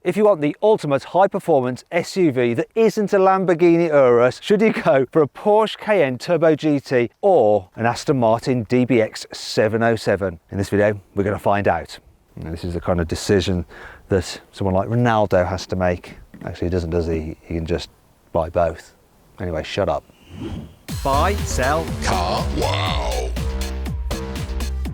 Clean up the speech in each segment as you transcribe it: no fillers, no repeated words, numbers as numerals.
If you want the ultimate high-performance SUV that isn't a Lamborghini Urus, should you go for a Porsche Cayenne Turbo GT or an Aston Martin DBX 707? In this video, we're going to find out. And this is the kind of decision that someone like Ronaldo has to make. Actually, he doesn't, does he? He can just buy both. Anyway, shut up. Buy, sell, car, wow.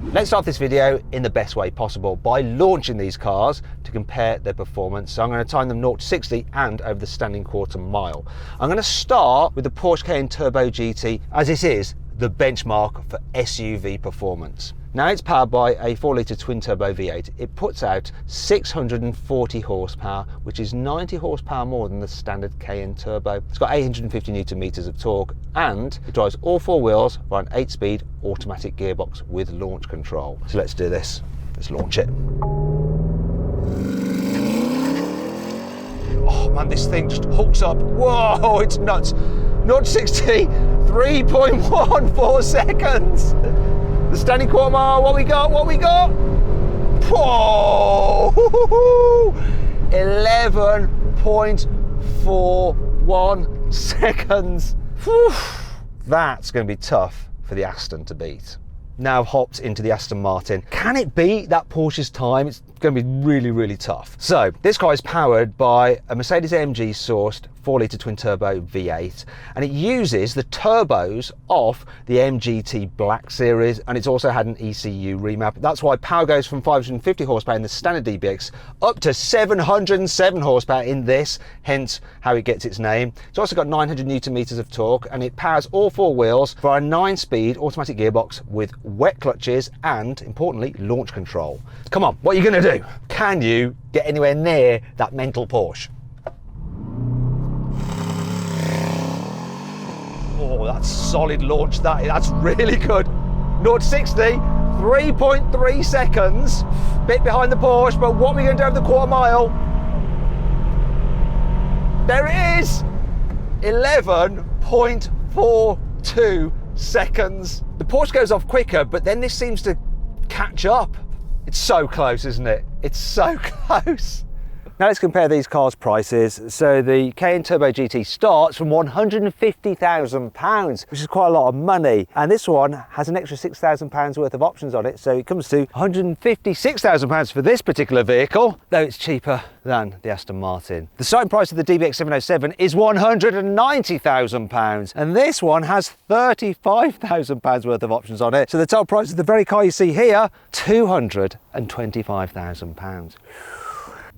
Let's start this video in the best way possible by launching these cars to compare their performance. So I'm going to time them 0 to 60 and over the standing quarter mile. I'm going to start with the Porsche Cayenne Turbo GT, as it is the benchmark for SUV performance. Now it's powered by a 4-litre twin-turbo V8. It puts out 640 horsepower, which is 90 horsepower more than the standard Cayenne Turbo. It's got 850 newton meters of torque, and it drives all four wheels by an 8-speed automatic gearbox with launch control. So let's do this. Let's launch it. Oh man, this thing just hooks up. Whoa, it's nuts. 0 to 60, 3.14 seconds. The standing quarter mile, what we got? Whoa! 11.41 seconds. Whew. That's going to be tough for the Aston to beat. Now I've hopped into the Aston Martin. Can it beat that Porsche's time? It's going to be really, really tough. So this car is powered by a Mercedes-AMG sourced 4-litre twin-turbo V8, and it uses the turbos off the MGT Black series, and it's also had an ECU remap. That's why power goes from 550 horsepower in the standard DBX up to 707 horsepower in this, hence how it gets its name. It's also got 900 newton meters of torque, and it powers all four wheels for a 9-speed automatic gearbox with wet clutches and, importantly, launch control. Come on, what are you going to do? Can you get anywhere near that mental Porsche? Oh, that's solid launch. That's really good. 0 to 60, 3.3 seconds. Bit behind the Porsche, but what are we going to do over the quarter mile? There it is. 11.42 seconds. The Porsche goes off quicker, but then this seems to catch up. It's so close, isn't it? It's so close. Now let's compare these cars' prices. So the Cayenne Turbo GT starts from £150,000, which is quite a lot of money. And this one has an extra £6,000 worth of options on it. So it comes to £156,000 for this particular vehicle, though it's cheaper than the Aston Martin. The starting price of the DBX 707 is £190,000. And this one has £35,000 worth of options on it. So the total price of the very car you see here, £225,000.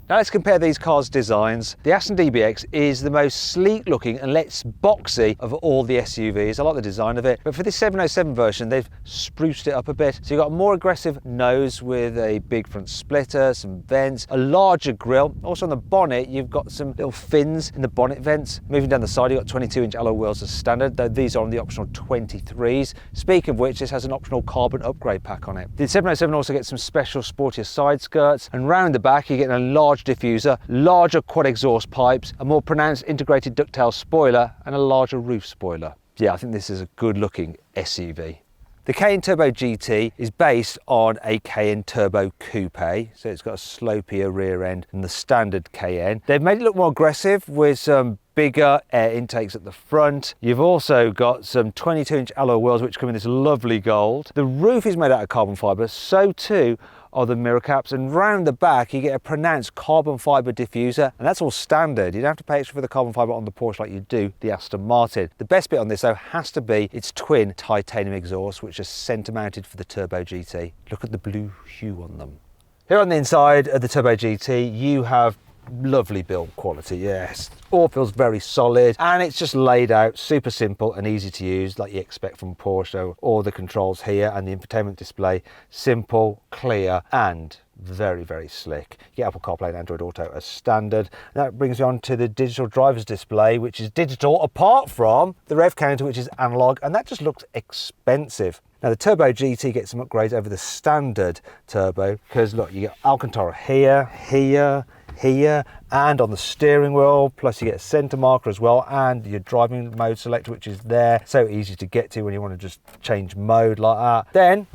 Now let's compare these cars' designs. The Aston DBX is the most sleek looking and less boxy of all the SUVs. I like the design of it, but for this 707 version, they've spruced it up a bit. So you've got a more aggressive nose with a big front splitter, some vents, a larger grille. Also on the bonnet, you've got some little fins in the bonnet vents. Moving down the side, you've got 22-inch alloy wheels as standard, though these are on the optional 23s. Speaking of which, this has an optional carbon upgrade pack on it. The 707 also gets some special sportier side skirts, and round the back, you're getting a large diffuser, larger quad exhaust pipes, a more pronounced integrated ducktail spoiler, and a larger roof spoiler. Yeah, I think this is a good looking SUV. The Cayenne Turbo GT is based on a Cayenne Turbo Coupe, so it's got a slopier rear end than the standard Cayenne. They've made it look more aggressive with some bigger air intakes at the front. You've also got some 22-inch alloy wheels which come in this lovely gold. The roof is made out of carbon fibre, so too are the mirror caps, and round the back you get a pronounced carbon fibre diffuser, and that's all standard. You don't have to pay extra for the carbon fibre on the Porsche like you do the Aston Martin. The best bit on this though has to be its twin titanium exhaust, which is centre mounted for the Turbo GT. Look at the blue hue on them. Here on the inside of the Turbo GT you have lovely build quality, yes. All feels very solid, and it's just laid out super simple and easy to use like you expect from Porsche. So all the controls here and the infotainment display, simple, clear, and very, very slick. You get Apple CarPlay and Android Auto as standard. That brings me on to the digital driver's display, which is digital apart from the rev counter, which is analog, and that just looks expensive. Now the Turbo GT gets some upgrades over the standard Turbo, because look, you get Alcantara here, and on the steering wheel, plus you get a center marker as well, and your driving mode selector, which is there, so easy to get to when you want to just change mode like that. Then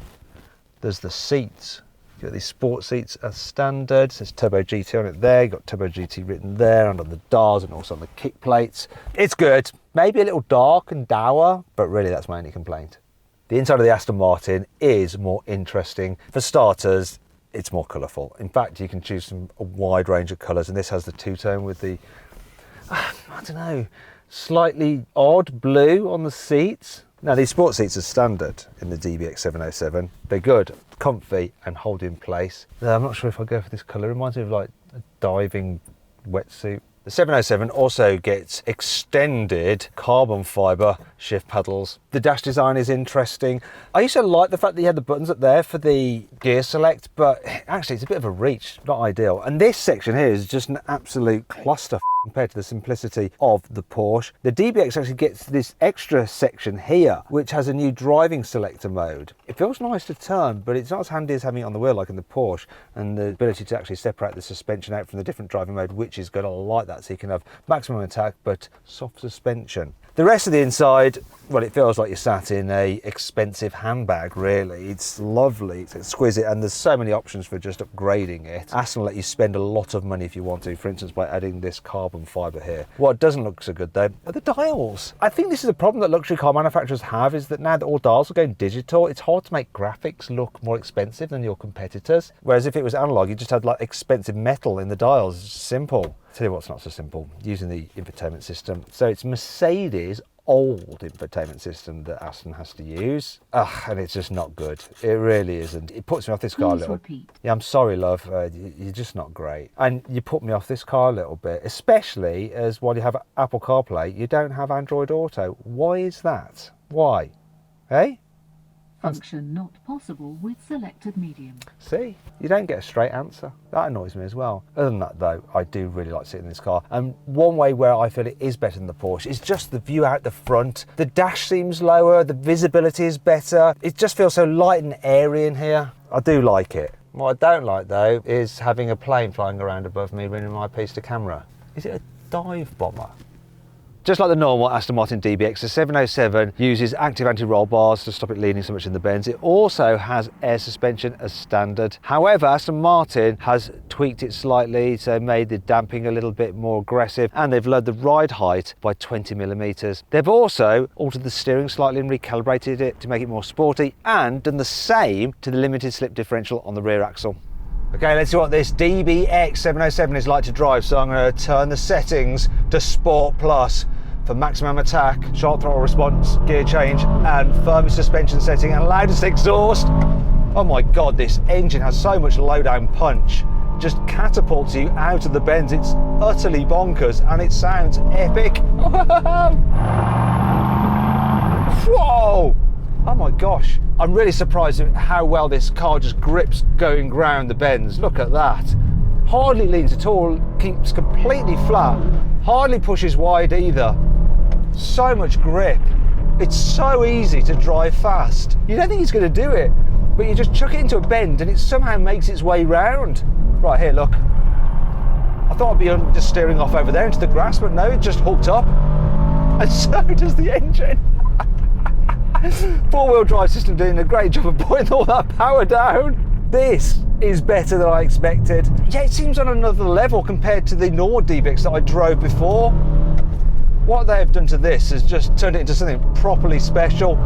there's the seats. You've got these sport seats as standard. It says Turbo GT on it there. You've got Turbo GT written there and on the dials and also on the kick plates. It's good. Maybe a little dark and dour, but really that's my only complaint. The inside of the Aston Martin is more interesting. For starters, it's more colourful. In fact, you can choose from a wide range of colours, and this has the two-tone with the, I don't know, slightly odd blue on the seats. Now, these sport seats are standard in the DBX 707. They're good, comfy, and hold in place. I'm not sure if I'll go for this colour. It reminds me of like a diving wetsuit. The 707 also gets extended carbon fibre shift paddles. The dash design is interesting. I used to like the fact that you had the buttons up there for the gear select, but actually it's a bit of a reach, not ideal. And this section here is just an absolute cluster compared to the simplicity of the Porsche. The DBX actually gets this extra section here, which has a new driving selector mode. It feels nice to turn, but it's not as handy as having it on the wheel like in the Porsche, and the ability to actually separate the suspension out from the different driving mode, which is good. I like that, so you can have maximum attack, but soft suspension. The rest of the inside, well, it feels like you're sat in a expensive handbag, really. It's lovely, it's exquisite, and there's so many options for just upgrading it. Aston will let you spend a lot of money if you want to, for instance, by adding this carbon fibre here. What doesn't look so good, though, are the dials. I think this is a problem that luxury car manufacturers have, is that now that all dials are going digital, it's hard to make graphics look more expensive than your competitors. Whereas if it was analog, you just had like expensive metal in the dials. It's simple. Tell you what's not so simple, using the infotainment system. So it's Mercedes' old infotainment system that Aston has to use. And it's just not good. It really isn't. It puts me off this car a little. Repeat. Yeah, I'm sorry, love. You're just not great. And you put me off this car a little bit, especially as while you have Apple CarPlay, you don't have Android Auto. Why is that? Why? Hey? Function not possible with selected medium. See, you don't get a straight answer. That annoys me as well. Other than that though, I do really like sitting in this car. And one way where I feel it is better than the Porsche is just the view out the front. The dash seems lower, the visibility is better. It just feels so light and airy in here. I do like it. What I don't like though is having a plane flying around above me running my piece to camera. Is it a dive bomber? Just like the normal Aston Martin DBX, the 707 uses active anti-roll bars to stop it leaning so much in the bends. It also has air suspension as standard. However, Aston Martin has tweaked it slightly, so made the damping a little bit more aggressive, and they've lowered the ride height by 20mm. They've also altered the steering slightly and recalibrated it to make it more sporty, and done the same to the limited slip differential on the rear axle. Okay, let's see what this DBX 707 is like to drive. So I'm going to turn the settings to Sport Plus for maximum attack, sharp throttle response, gear change, and firmest suspension setting, and loudest exhaust. Oh my God, this engine has so much low down punch. Just catapults you out of the bends. It's utterly bonkers, and it sounds epic. Whoa! Oh my gosh, I'm really surprised at how well this car just grips going round the bends. Look at that. Hardly leans at all, keeps completely flat, hardly pushes wide either. So much grip. It's so easy to drive fast. You don't think it's going to do it, but you just chuck it into a bend and it somehow makes its way round. Right here, look. I thought I'd be just steering off over there into the grass, but no, it just hooked up. And so does the engine. Four-wheel drive system doing a great job of putting all that power down. This is better than I expected. Yeah, it seems on another level compared to the normal DBX that I drove before. What they have done to this is just turned it into something properly special.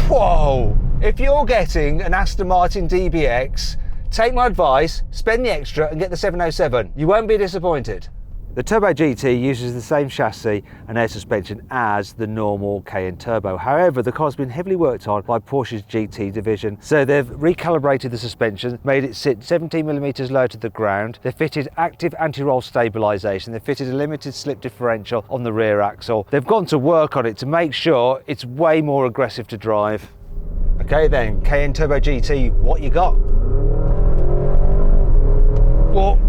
Whoa! If you're getting an Aston Martin DBX, take my advice, spend the extra and get the 707. You won't be disappointed. The Turbo GT uses the same chassis and air suspension as the normal Cayenne Turbo. However, the car's been heavily worked on by Porsche's GT division. So they've recalibrated the suspension, made it sit 17mm lower to the ground. They've fitted active anti-roll stabilisation. They've fitted a limited slip differential on the rear axle. They've gone to work on it to make sure it's way more aggressive to drive. Okay then, Cayenne Turbo GT, what you got? Well,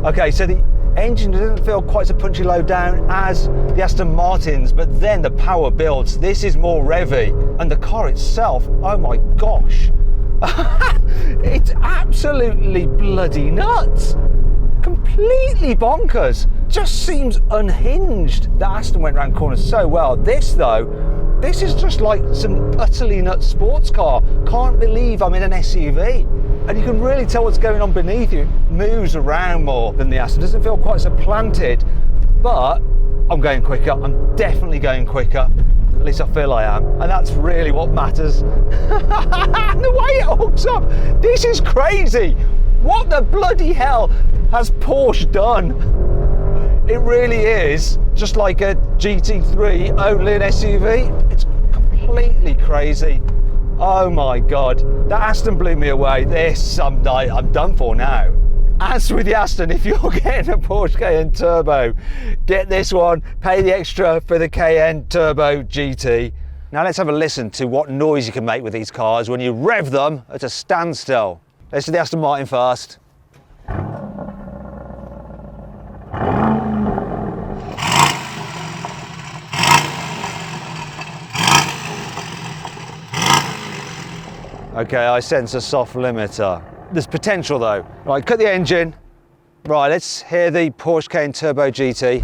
okay, so the engine doesn't feel quite so punchy low down as the Aston Martins, but then the power builds. This is more revvy, and the car itself, oh my gosh, it's absolutely bloody nuts. Completely bonkers. Just seems unhinged. The Aston went round corners so well. This though, this is just like some utterly nuts sports car. Can't believe I'm in an SUV. and you can really tell what's going on beneath you. It moves around more than the Aston. It doesn't feel quite so planted, but I'm going quicker. I'm definitely going quicker. At least I feel I am, and that's really what matters. The way it hooks up, this is crazy. What the bloody hell has Porsche done? It really is just like a GT3, only an SUV. It's completely crazy. Oh my God, that Aston blew me away. I'm done for now. As with the Aston, if you're getting a Porsche Cayenne Turbo, get this one, pay the extra for the Cayenne Turbo GT. Now let's have a listen to what noise you can make with these cars when you rev them at a standstill. Let's do the Aston Martin first. Okay, I sense a soft limiter. There's potential though. Right, cut the engine. Right, let's hear the Porsche Cayenne Turbo GT.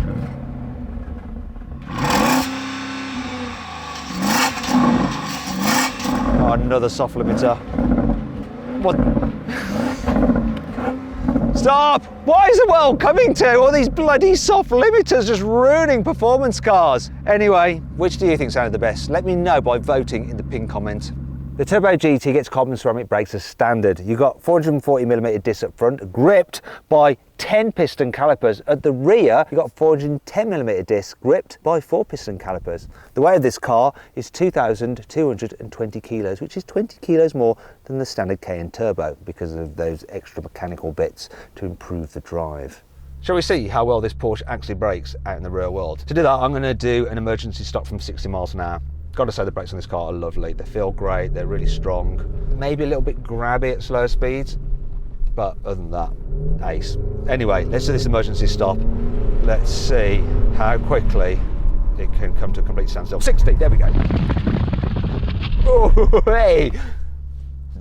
Oh, another soft limiter. What? Stop! Why is the world coming to? All these bloody soft limiters just ruining performance cars. Anyway, which do you think sounded the best? Let me know by voting in the pinned comment. The Turbo GT gets carbon ceramic brakes as standard. You've got 440mm discs up front, gripped by 10 piston calipers. At the rear, you've got 410mm discs gripped by 4 piston calipers. The weight of this car is 2,220 kilos, which is 20 kilos more than the standard Cayenne Turbo because of those extra mechanical bits to improve the drive. Shall we see how well this Porsche actually brakes out in the real world? To do that, I'm going to do an emergency stop from 60 miles an hour. Got to say the brakes on this car are lovely. They feel great, they're really strong. Maybe a little bit grabby at slower speeds, but other than that, ace. Anyway, let's do this emergency stop. Let's see how quickly it can come to a complete standstill. 60, there we go. Oh, hey!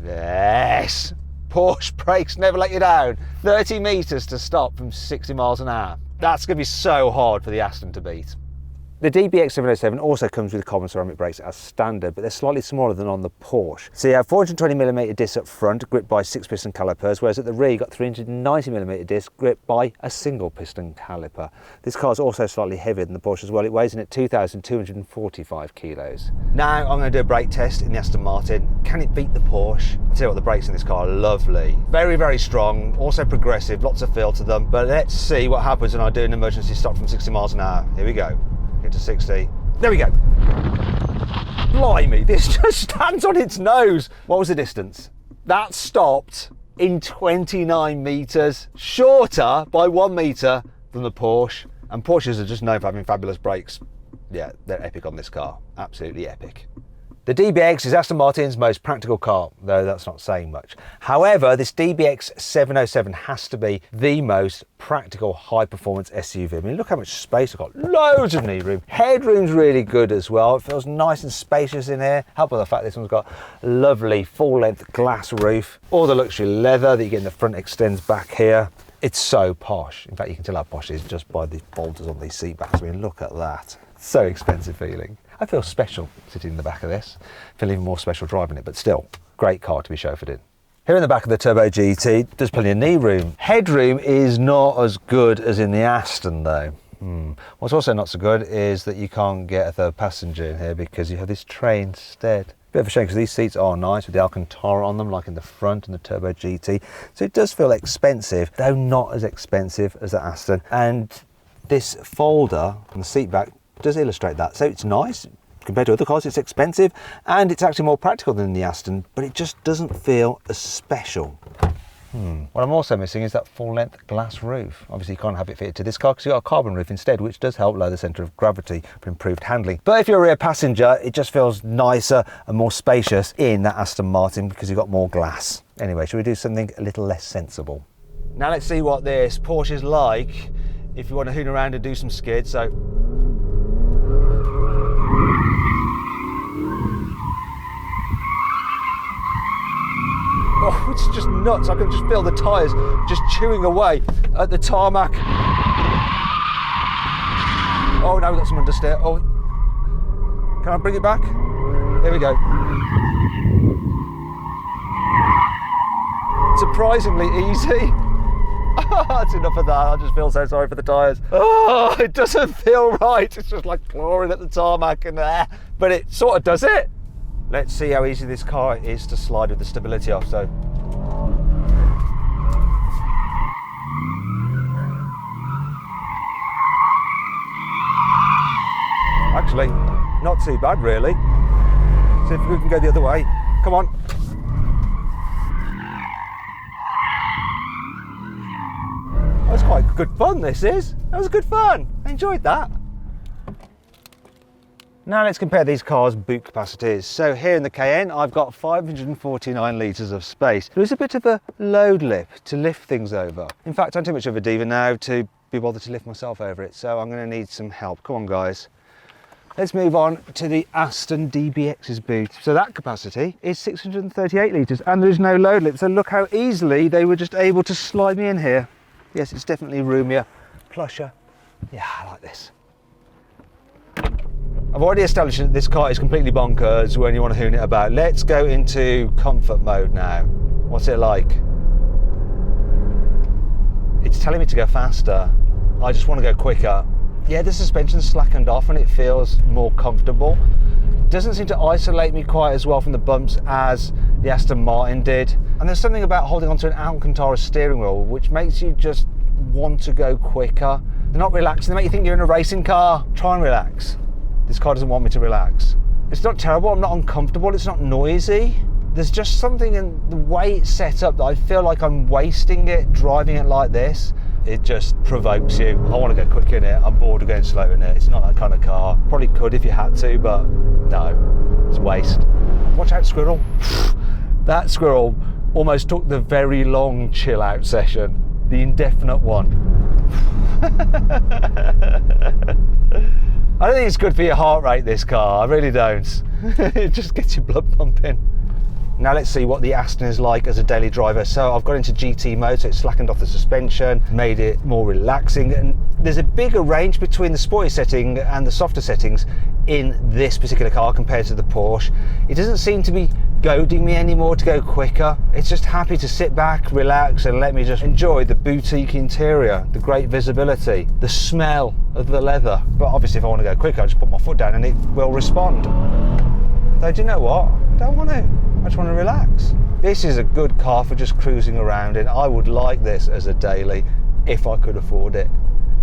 Yes! Porsche brakes never let you down. 30 metres to stop from 60 miles an hour. That's going to be so hard for the Aston to beat. The DBX 707 also comes with carbon ceramic brakes as standard, but they're slightly smaller than on the Porsche. So you have 420mm discs up front, gripped by 6 piston calipers, whereas at the rear you've got 390mm discs gripped by a single piston caliper. This car is also slightly heavier than the Porsche as well. It weighs in at 2,245 kilos. Now I'm going to do a brake test in the Aston Martin. Can it beat the Porsche? I'll tell you what, the brakes in this car are lovely. Very, very strong, also progressive, lots of feel to them. But let's see what happens when I do an emergency stop from 60 miles an hour. Here we go. Get to 60. There we go. Blimey, this just stands on its nose. What was the distance? That stopped in 29 metres, shorter by 1 metre than the Porsche. And Porsches are just known for having fabulous brakes. Yeah, they're epic on this car. Absolutely epic. The DBX is Aston Martin's most practical car, though that's not saying much. However, this DBX 707 has to be the most practical high-performance SUV. I mean, look how much space I've got. Loads of knee room. Headroom's really good as well. It feels nice and spacious in here. Helped by the fact this one's got a lovely full-length glass roof. All the luxury leather that you get in the front extends back here. It's so posh. In fact, you can tell how posh it is just by the bolters on these seat backs. I mean, look at that. So expensive feeling. I feel special sitting in the back of this. I feel even more special driving it, but still, great car to be chauffeured in. Here in the back of the Turbo GT, there's plenty of knee room. Headroom is not as good as in the Aston though. What's also not so good is that you can't get a third passenger in here because you have this tray instead. Bit of a shame because these seats are nice with the Alcantara on them, like in the front and the Turbo GT. So it does feel expensive, though not as expensive as the Aston. And this folder on the seat back does illustrate that. So it's nice compared to other cars, it's expensive and it's actually more practical than the Aston, but it just doesn't feel as special. What I'm also missing is that full-length glass roof. Obviously you can't have it fitted to this car because you've got a carbon roof instead, which does help lower the centre of gravity for improved handling. But if you're a rear passenger, it just feels nicer and more spacious in that Aston Martin because you've got more glass. Anyway, shall we do something a little less sensible? Now let's see what this Porsche is like if you want to hoon around and do some skids. So oh, it's just nuts. I can just feel the tyres just chewing away at the tarmac. Oh, now we've got some understeer. Oh, can I bring it back? Here we go. surprisingly easy. That's enough of that. I just feel so sorry for the tyres. Oh, it doesn't feel right. It's just like clawing at the tarmac and there. But it sort of does it. Let's see how easy this car is to slide with the stability off. So. Actually, not too bad really. See if we can go the other way. Come on. That was quite good fun, this is. That was good fun. I enjoyed that. Now let's compare these cars' boot capacities. So here in the Cayenne, I've got 549 litres of space. There is a bit of a load lip to lift things over. In fact, I'm too much of a diva now to be bothered to lift myself over it, so I'm going to need some help. Come on, guys. Let's move on to the Aston DBX's boot. So that capacity is 638 litres and there is no load lip. So look how easily they were just able to slide me in here. Yes, it's definitely roomier, plusher. Yeah, I like this. I've already established that this car is completely bonkers when you want to hoon it about. Let's go into comfort mode now. What's it like? It's telling me to go faster. I just want to go quicker. Yeah, the suspension's slackened off and it feels more comfortable. Doesn't seem to isolate me quite as well from the bumps as the Aston Martin did. And there's something about holding onto an Alcantara steering wheel which makes you just want to go quicker. They're not relaxing, they make you think you're in a racing car. Try and relax. This car doesn't want me to relax. It's not terrible, I'm not uncomfortable, it's not noisy. There's just something in the way it's set up that I feel like I'm wasting it driving it like this. It just provokes you. I want to go quick in it, I'm bored of going slow in it. It's not that kind of car. Probably could if you had to, but no, it's a waste. Watch out, squirrel. That squirrel almost took the very long chill out session, the indefinite one. I don't think it's good for your heart rate, this car, I really don't. It just gets your blood pumping. Now let's see what the Aston is like as a daily driver. So I've got into GT mode, so it's slackened off the suspension, made it more relaxing, and there's a bigger range between the sporty setting and the softer settings in this particular car compared to the Porsche. It doesn't seem to be goading me anymore to go quicker. It's just happy to sit back, relax, and let me just enjoy the boutique interior, the great visibility, the smell of the leather. But obviously if I want to go quicker, I just put my foot down and it will respond. Though, do you know what? I don't want to. I just want to relax. This is a good car for just cruising around in. I would like this as a daily if I could afford it.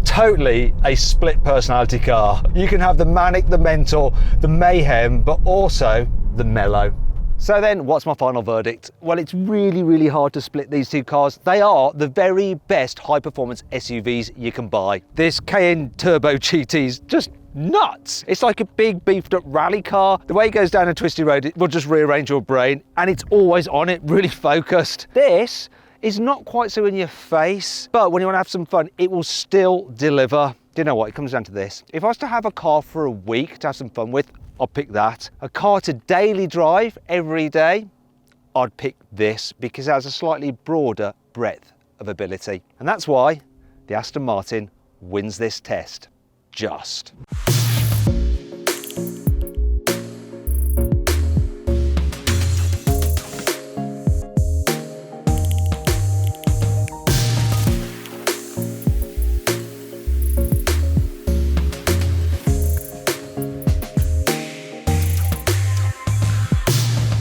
Totally a split personality car. You can have the manic, the mental, the mayhem, but also the mellow. So then, what's my final verdict? Well, it's really, really hard to split these two cars. They are the very best high-performance SUVs you can buy. This Cayenne Turbo GT's just nuts. It's like a big beefed up rally car. The way it goes down a twisty road, it will just rearrange your brain, and it's always on it, really focused. This is not quite so in your face, but when you want to have some fun, it will still deliver. Do you know what? It comes down to this. If I was to have a car for a week to have some fun with, I'd pick that. A car to daily drive every day, I'd pick this because it has a slightly broader breadth of ability. And that's why the Aston Martin wins this test. Just.